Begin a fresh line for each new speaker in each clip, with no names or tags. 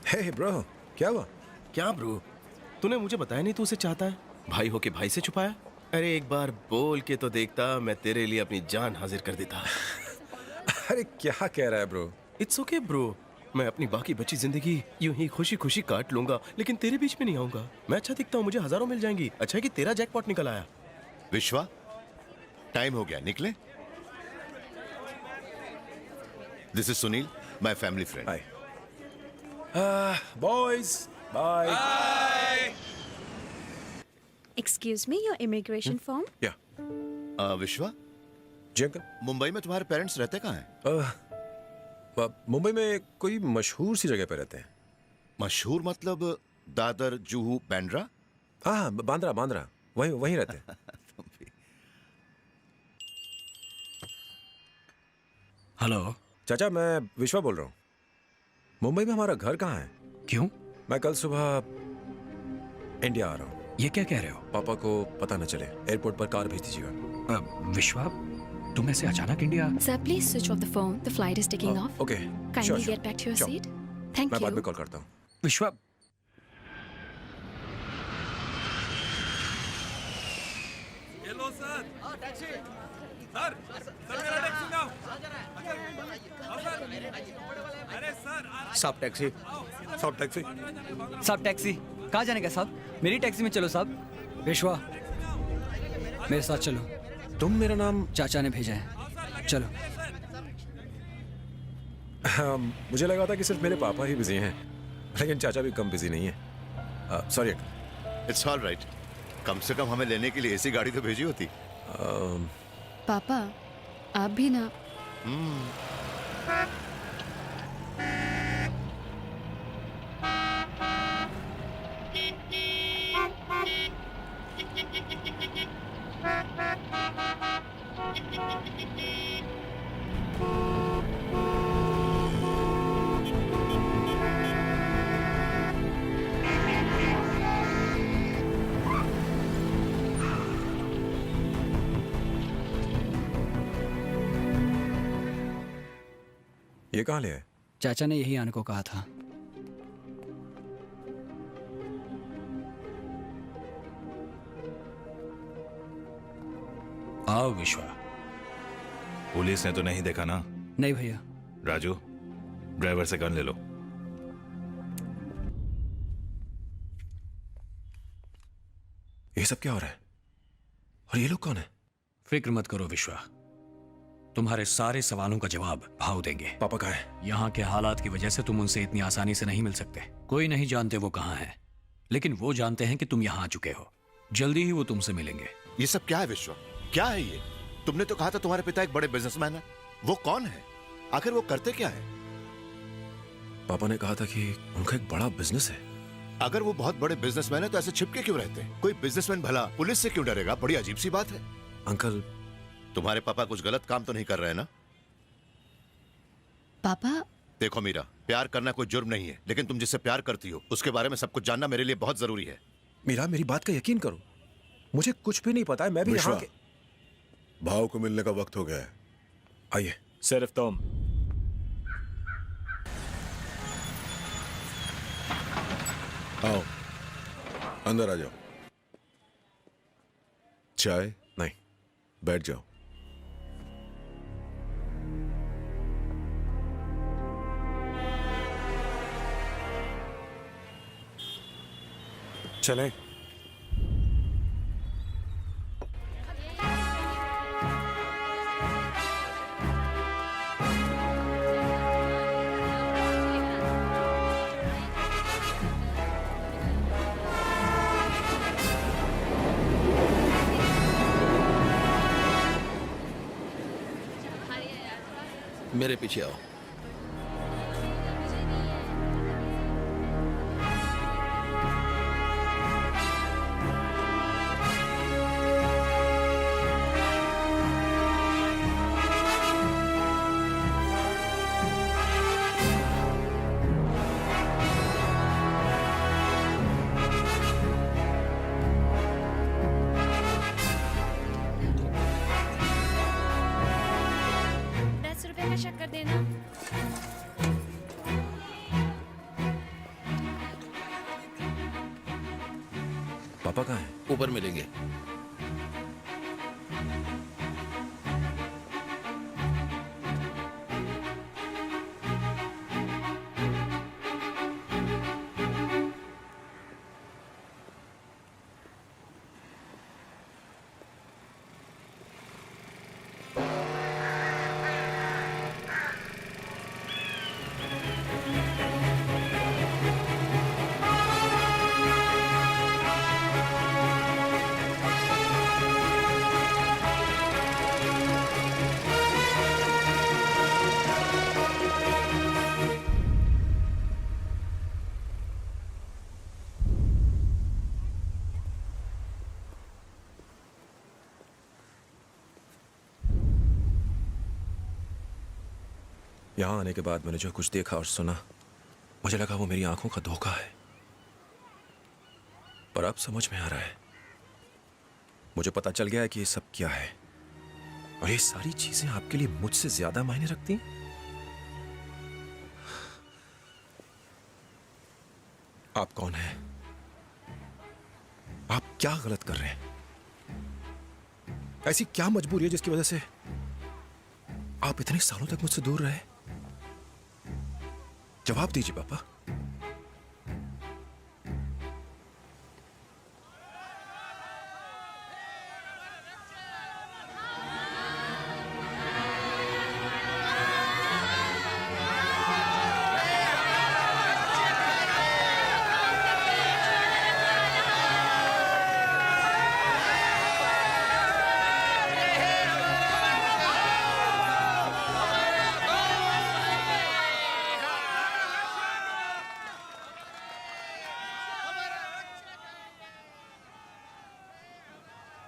हे bro, क्या हुआ?
क्या ब्रो? तूने मुझे बताया नहीं तू उसे चाहता है? भाई होके भाई से छुपाया? अरे एक बार बोल के तो देखता, मैं तेरे लिए अपनी जान हाजिर कर देता।
अरे क्या कह रहा है ब्रो?
इट्स ओके ब्रो, मैं अपनी बाकी बची जिंदगी यूं ही खुशी खुशी काट लूंगा, लेकिन तेरे बीच में नहीं आऊंगा। मैं अच्छा दिखता हूँ, मुझे हजारों मिल जाएंगी। अच्छा है कि तेरा जैकपॉट निकल आया।
विश्वा, टाइम हो गया, निकले। This is Sunil, my family friend.
Hi boys, bye.
Excuse me, your immigration form?
या
विश्वा,
जी अंकल।
मुंबई में तुम्हारे पेरेंट्स रहते कहाँ हैं?
मुंबई में कोई मशहूर सी जगह पे रहते हैं।
मशहूर मतलब दादर, जुहू, बांद्रा?
हाँ, बांद्रा बांद्रा, वहीं वहीं रहते हैं।
हेलो।
चाचा, मैं विश्वा बोल रहा हूँ। मुंबई में हमारा घर कहाँ है?
क्यों?
मैं कल सुबह इंडिया आ रहा हूँ।
ये क्या कह रहे हो?
पापा को पता न चले, एयरपोर्ट पर कार भेज दीजिएगा।
विश्वा, तुम ऐसे अचानक India?
Sir, please switch off the phone. The flight is taking off.
Okay,
Kindly get back to your seat. Thank
मैं बाद में
you.
कॉल करता हूँ।
विश्वा,
hello sir. Taxi sir, sir मेरा टैक्सी नाउ। अरे सर,
सब टैक्सी।
सब टैक्सी।
सब टैक्सी कहाँ जाने का साहब? मेरी टैक्सी में चलो साहब।
विश्वा, मेरे साथ चलो।
तुम, मेरा नाम?
चाचा ने भेजा है, चलो।
मुझे लगा था कि सिर्फ मेरे पापा ही बिजी हैं, लेकिन चाचा भी कम बिजी नहीं है। Sorry uncle.
It's all right. कम से कम हमें लेने के लिए ऐसी गाड़ी तो भेजी होती।
पापा, आप भी ना।
ये कहाँ ले आए?
चाचा ने यही आने को कहा था।
आओ विश्वा। पुलिस ने तो नहीं देखा ना?
नहीं भैया।
राजू, ड्राइवर से गन ले लो।
ये सब क्या हो रहा है? और ये लोग कौन है?
फिक्र मत करो विश्वा, तुम्हारे सारे सवालों का जवाब भाव देंगे।
पापा कहाँ है?
यहाँ के हालात की वजह से तुम उनसे इतनी आसानी से नहीं मिल सकते। कोई नहीं जानते वो कहाँ है, लेकिन वो जानते हैं कि तुम यहाँ आ चुके हो। जल्दी ही वो तुमसे मिलेंगे।
ये सब क्या है विश्वा? क्या है ये? तुमने तो कहा था तुम्हारे पिता एक बड़े बिजनेसमैन है। वो कौन है? आखिर वो करते क्या है?
पापा ने कहा था कि उनका एक बड़ा बिजनेस है।
अगर वो बहुत बड़े बिजनेसमैन है तो ऐसे छिपके क्यों रहते हैं? कोई बिजनेसमैन भला पुलिस से क्यों डरेगा? बड़ी अजीब सी बात है।
अंकल,
तुम्हारे पापा कुछ गलत काम तो नहीं कर रहे हैं ना?
पापा,
देखो मीरा, प्यार करना कोई जुर्म नहीं है, लेकिन तुम जिससे प्यार करती हो उसके बारे में सब कुछ जानना मेरे लिए बहुत जरूरी है।
मीरा, मेरी बात का यकीन करो, मुझे कुछ भी नहीं पता है। मैं भी यहाँ के...
भाव को मिलने का वक्त हो गया है।
आइए।
सिर्फ तुम।
आओ, अंदर आ जाओ। चाय?
नहीं।
बैठ जाओ।
चलें?
मेरे पीछे आओ।
₹10 का शक्कर देना।
पापा कहाँ हैं?
ऊपर मिलेंगे।
यहाँ आने के बाद मैंने जो कुछ देखा और सुना, मुझे लगा वो मेरी आंखों का धोखा है। पर अब समझ में आ रहा है, मुझे पता चल गया है कि ये सब क्या है। और ये सारी चीजें आपके लिए मुझसे ज्यादा मायने रखती हैं। आप कौन हैं? आप क्या गलत कर रहे हैं? ऐसी क्या मजबूरी है जिसकी वजह से आप इतने सालों तक मुझसे दूर रहे? जवाब दीजिए पापा।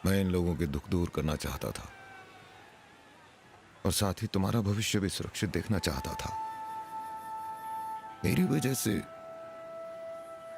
मैं इन लोगों के दुख दूर करना चाहता था और साथ ही तुम्हारा भविष्य भी सुरक्षित देखना चाहता था। मेरी वजह से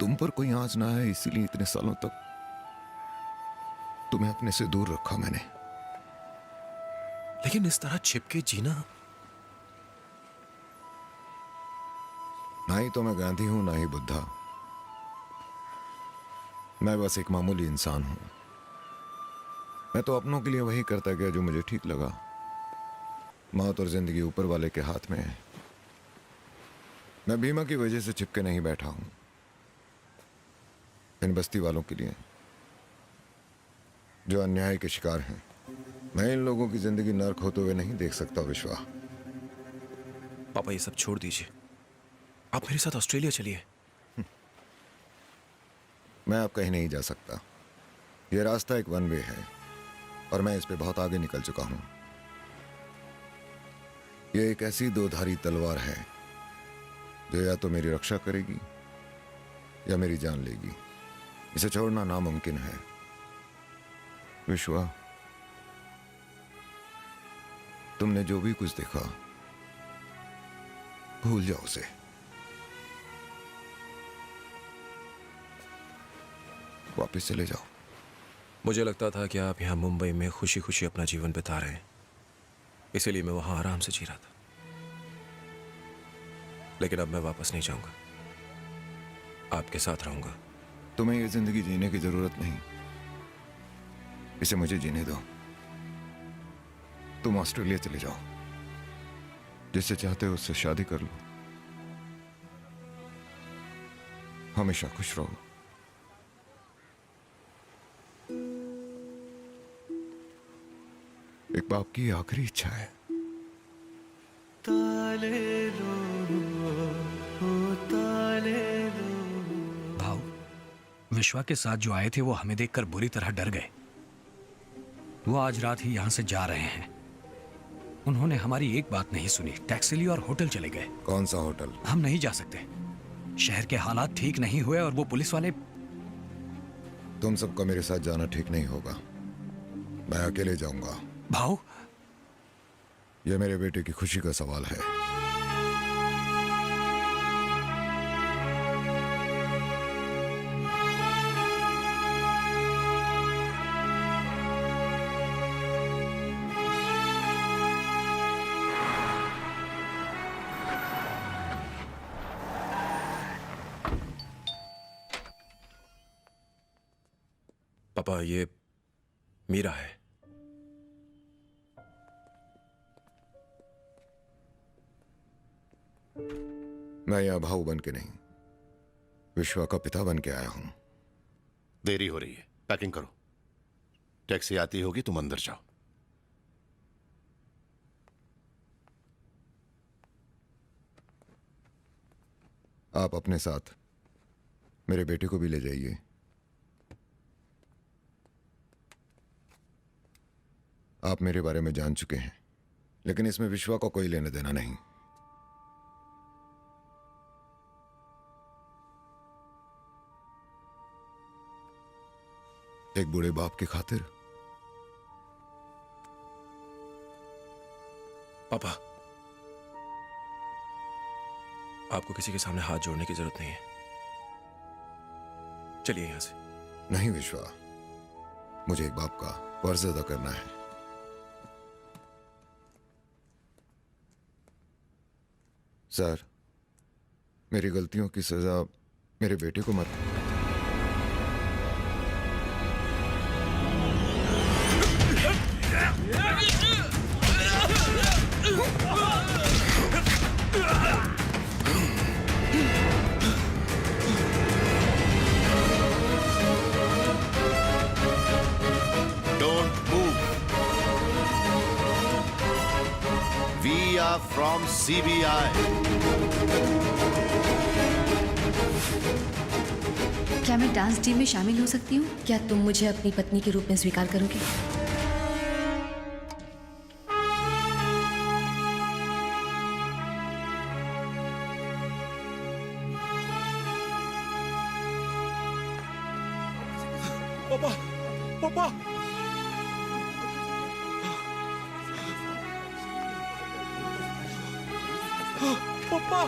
तुम पर कोई आंच ना आए, इसीलिए इतने सालों तक तुम्हें अपने से दूर रखा मैंने।
लेकिन इस तरह छिपके जीना,
ना ही तो मैं गांधी हूं ना ही बुद्धा। मैं बस एक मामूली इंसान हूं। मैं तो अपनों के लिए वही करता गया जो मुझे ठीक लगा। मौत और जिंदगी ऊपर वाले के हाथ में है। मैं बीमा की वजह से चिपके नहीं बैठा हूं। इन बस्ती वालों के लिए जो अन्याय के शिकार हैं, मैं इन लोगों की जिंदगी नर्क होते हुए नहीं देख सकता विश्वा।
पापा ये सब छोड़ दीजिए, आप मेरे साथ ऑस्ट्रेलिया चलिए।
मैं अब कहीं नहीं जा सकता। यह रास्ता एक वन वे है और मैं इस पे बहुत आगे निकल चुका हूं। यह एक ऐसी दोधारी तलवार है जो या तो मेरी रक्षा करेगी या मेरी जान लेगी। इसे छोड़ना नामुमकिन है। विश्वा, तुमने जो भी कुछ देखा भूल जाओ उसे। वापस चले जाओ।
मुझे लगता था कि आप यहाँ मुंबई में खुशी खुशी अपना जीवन बिता रहे हैं, इसीलिए मैं वहां आराम से जी रहा था। लेकिन अब मैं वापस नहीं जाऊंगा, आपके साथ रहूंगा।
तुम्हें यह जिंदगी जीने की जरूरत नहीं, इसे मुझे जीने दो। तुम ऑस्ट्रेलिया चले जाओ, जिससे चाहते हो उससे शादी कर लो, हमेशा खुश रहो। एक बाप की आखिरी इच्छा है।
भाव, विश्वा के साथ जो आए थे वो हमें देखकर बुरी तरह डर गए। वो आज रात ही यहां से जा रहे हैं। उन्होंने हमारी एक बात नहीं सुनी, टैक्सी ली और होटल चले गए।
कौन सा होटल?
हम नहीं जा सकते। शहर के हालात ठीक नहीं हुए और वो पुलिस वाले।
तुम सबका मेरे साथ जाना ठीक नहीं होगा। मैं अकेले जाऊंगा।
भाव,
यह मेरे बेटे की खुशी का सवाल है।
पापा ये मीरा है।
मैं यहाँ भाऊ बन के नहीं, विश्वा का पिता बन के आया हूं।
देरी हो रही है, पैकिंग करो। टैक्सी आती होगी, तुम अंदर जाओ।
आप अपने साथ मेरे बेटे को भी ले जाइए। आप मेरे बारे में जान चुके हैं, लेकिन इसमें विश्वा का कोई लेना देना नहीं। एक बूढ़े बाप की खातिर।
पापा, आपको किसी के सामने हाथ जोड़ने की जरूरत नहीं है। चलिए यहां से।
नहीं विश्वा, मुझे एक बाप का फर्ज अदा करना है। सर, मेरी गलतियों की सजा मेरे बेटे को मत।
Don't move. We are from CBI.
क्या मैं डांस टीम में शामिल हो सकती हूँ? क्या तुम मुझे अपनी पत्नी के रूप में स्वीकार करोगे?
पापा, पापा, पापा,